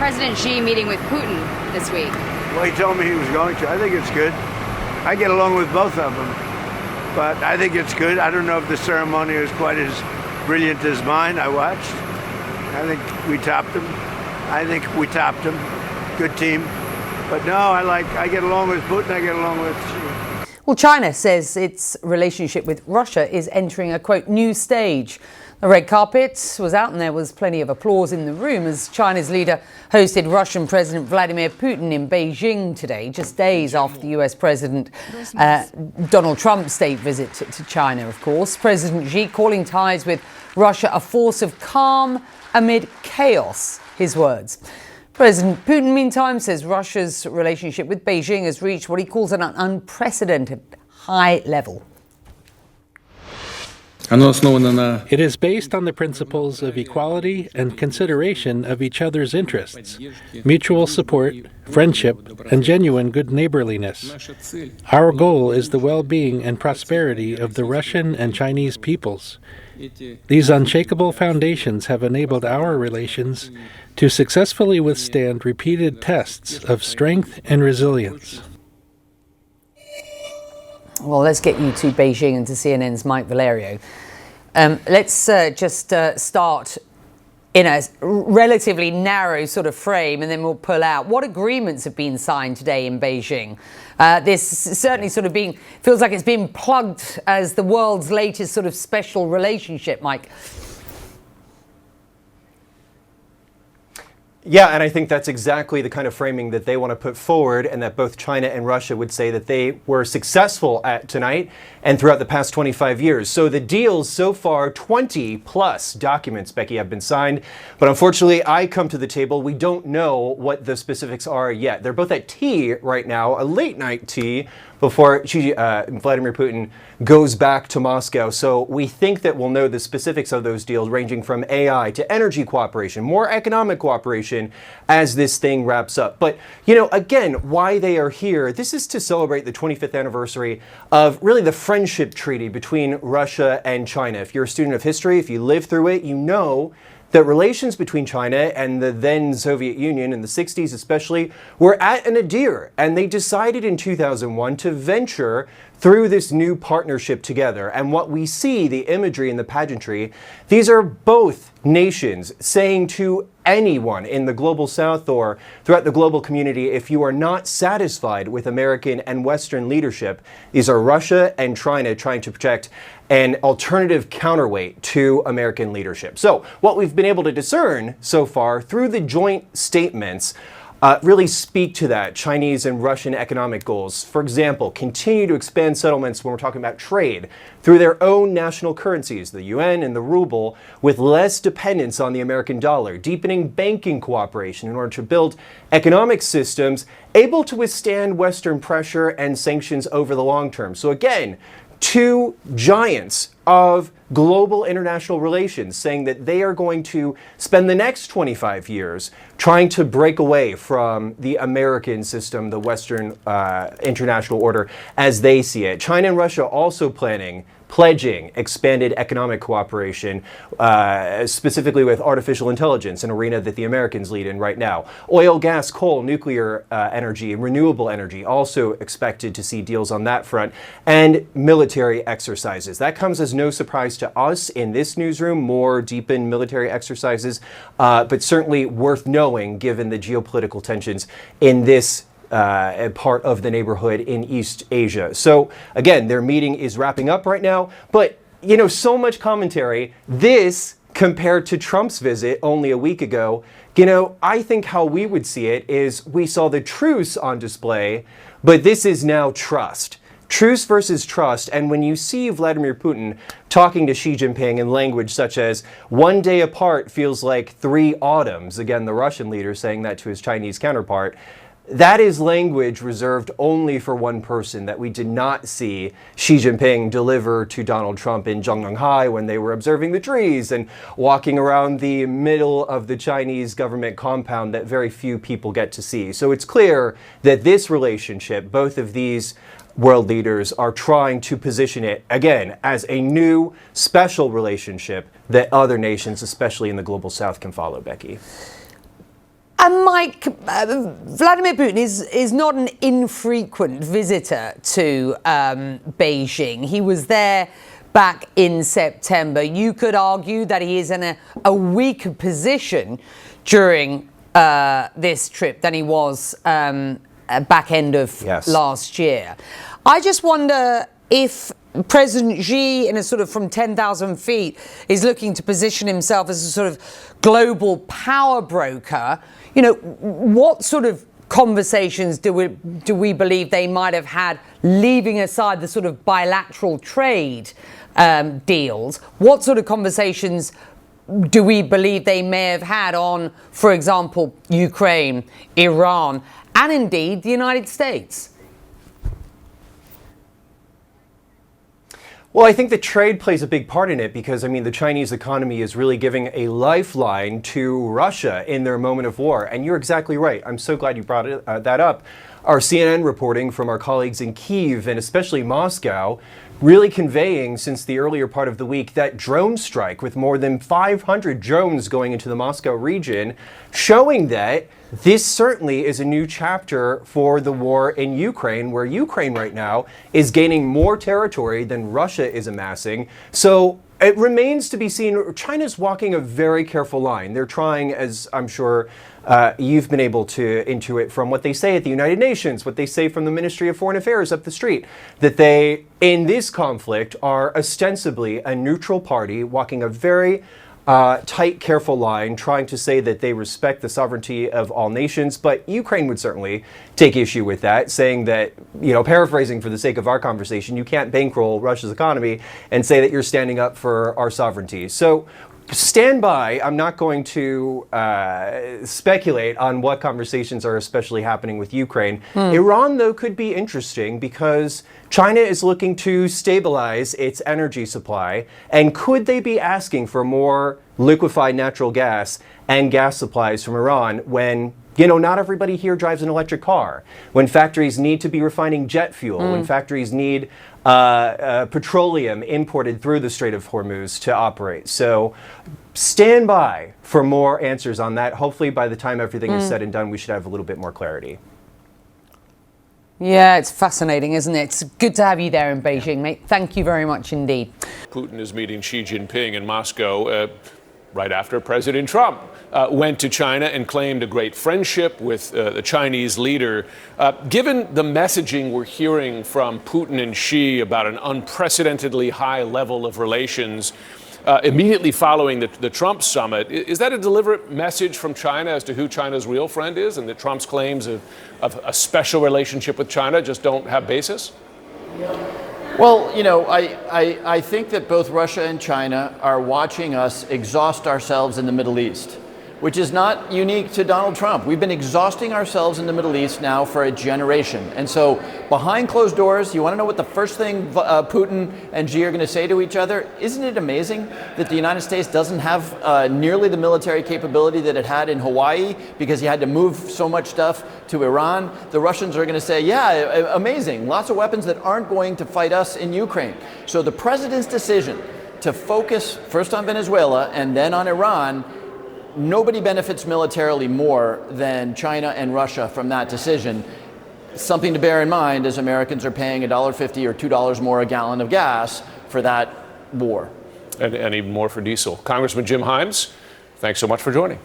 President Xi meeting with Putin this week? Well, he told me he was going to. I think it's good. I get along with both of them, but I think it's good. I don't know if the ceremony was quite as brilliant as mine. I watched. I think we topped them. Good team. But no, I get along with Putin. I get along with Xi. Well, China says its relationship with Russia is entering a, quote, new stage. The red carpet was out and there was plenty of applause in the room as China's leader hosted Russian President Vladimir Putin in Beijing today, just days after the US President Donald Trump's state visit to China, of course. President Xi calling ties with Russia a force of calm amid chaos, his words. President Putin, meantime, says Russia's relationship with Beijing has reached what he calls an unprecedented high level. It is based on the principles of equality and consideration of each other's interests, mutual support, friendship, and genuine good neighborliness. Our goal is the well-being and prosperity of the Russian and Chinese peoples. These unshakable foundations have enabled our relations to successfully withstand repeated tests of strength and resilience. Well, let's get you to Beijing and to CNN's Mike Valerio. Let's just start in a relatively narrow sort of frame and then we'll pull out. What agreements have been signed today in Beijing? This certainly sort of feels like it's been plugged as the world's latest sort of special relationship, Mike. Yeah, and I think that's exactly the kind of framing that they want to put forward and that both China and Russia would say that they were successful at tonight and throughout the past 25 years. So the deals so far, 20 plus documents, Becky, have been signed. But unfortunately, I come to the table. We don't know what the specifics are yet. They're both at tea right now, a late night tea, before Vladimir Putin goes back to Moscow. So we think that we'll know the specifics of those deals, ranging from AI to energy cooperation, more economic cooperation as this thing wraps up. But, you know, again, why they are here, this is to celebrate the 25th anniversary of really the friendship treaty between Russia and China. If you're a student of history, if you lived through it, you know that relations between China and the then Soviet Union in the 60s especially were at a nadir, and they decided in 2001 to venture through this new partnership together. And what we see, the imagery and the pageantry, these are both nations saying to anyone in the global south or throughout the global community, if you are not satisfied with American and Western leadership, these are Russia and China trying to project an alternative counterweight to American leadership. So what we've been able to discern so far through the joint statements really speak to that, Chinese and Russian economic goals. For example, continue to expand settlements when we're talking about trade through their own national currencies, the yuan and the ruble, with less dependence on the American dollar, deepening banking cooperation in order to build economic systems able to withstand Western pressure and sanctions over the long term. So again, two giants of global international relations saying that they are going to spend the next 25 years trying to break away from the American system, the Western international order as they see it. China and Russia also pledging expanded economic cooperation, specifically with artificial intelligence, an arena that the Americans lead in right now. Oil, gas, coal, nuclear energy, and renewable energy, also expected to see deals on that front, and military exercises. That comes as no surprise to us in this newsroom, more deepened military exercises, but certainly worth knowing given the geopolitical tensions in this part of the neighborhood in East Asia. So again, their meeting is wrapping up right now, but you know, so much commentary. This compared to Trump's visit only a week ago, you know, I think how we would see it is we saw the truce on display, but this is now trust. Truce versus trust. And when you see Vladimir Putin talking to Xi Jinping in language such as one day apart feels like 3 autumns, again, the Russian leader saying that to his Chinese counterpart, that is language reserved only for one person that we did not see Xi Jinping deliver to Donald Trump in Zhongnanhai when they were observing the trees and walking around the middle of the Chinese government compound that very few people get to see. So it's clear that this relationship, both of these world leaders are trying to position it, again, as a new special relationship that other nations, especially in the global south, can follow, Becky. And Mike, Vladimir Putin is not an infrequent visitor to Beijing. He was there back in September. You could argue that he is in a weaker position during this trip than he was back end of last year. I just wonder if President Xi, in a sort of from 10,000 feet, is looking to position himself as a sort of global power broker. You know, what sort of conversations do we believe they might have had, leaving aside the sort of bilateral trade deals? What sort of conversations do we believe they may have had on, for example, Ukraine, Iran, and indeed the United States? Well, I think the trade plays a big part in it because, I mean, the Chinese economy is really giving a lifeline to Russia in their moment of war. And you're exactly right. I'm so glad you brought that up. Our CNN reporting from our colleagues in Kyiv and especially Moscow really conveying since the earlier part of the week that drone strike with more than 500 drones going into the Moscow region, showing that this certainly is a new chapter for the war in Ukraine, where Ukraine right now is gaining more territory than Russia is amassing. So it remains to be seen. China's walking a very careful line. They're trying, as I'm sure you've been able to intuit from what they say at the United Nations, what they say from the Ministry of Foreign Affairs up the street, that they, in this conflict, are ostensibly a neutral party, walking a very tight, careful line, trying to say that they respect the sovereignty of all nations. But Ukraine would certainly take issue with that, saying that, you know, paraphrasing for the sake of our conversation, you can't bankroll Russia's economy and say that you're standing up for our sovereignty. So stand by. I'm not going to speculate on what conversations are especially happening with Ukraine. Iran, though, could be interesting because China is looking to stabilize its energy supply. And could they be asking for more liquefied natural gas and gas supplies from Iran when, you know, not everybody here drives an electric car, when factories need to be refining jet fuel, when factories need petroleum imported through the Strait of Hormuz to operate. So stand by for more answers on that. Hopefully by the time everything is said and done, we should have a little bit more clarity. Yeah, it's fascinating, isn't it? It's good to have you there in Beijing, mate. Thank you very much indeed. Putin is meeting Xi Jinping in Moscow right after President Trump went to China and claimed a great friendship with the Chinese leader. Given the messaging we're hearing from Putin and Xi about an unprecedentedly high level of relations immediately following the Trump summit, is that a deliberate message from China as to who China's real friend is, and that Trump's claims of a special relationship with China just don't have basis? Well, you know, I think that both Russia and China are watching us exhaust ourselves in the Middle East, which is not unique to Donald Trump. We've been exhausting ourselves in the Middle East now for a generation. And so behind closed doors, you want to know what the first thing Putin and Xi are going to say to each other? Isn't it amazing that the United States doesn't have nearly the military capability that it had in Hawaii because you had to move so much stuff to Iran? The Russians are going to say, yeah, amazing, lots of weapons that aren't going to fight us in Ukraine. So the president's decision to focus first on Venezuela and then on Iran, nobody benefits militarily more than China and Russia from that decision. Something to bear in mind as Americans are paying $1.50 or $2 more a gallon of gas for that war. And even more for diesel. Congressman Jim Himes, thanks so much for joining.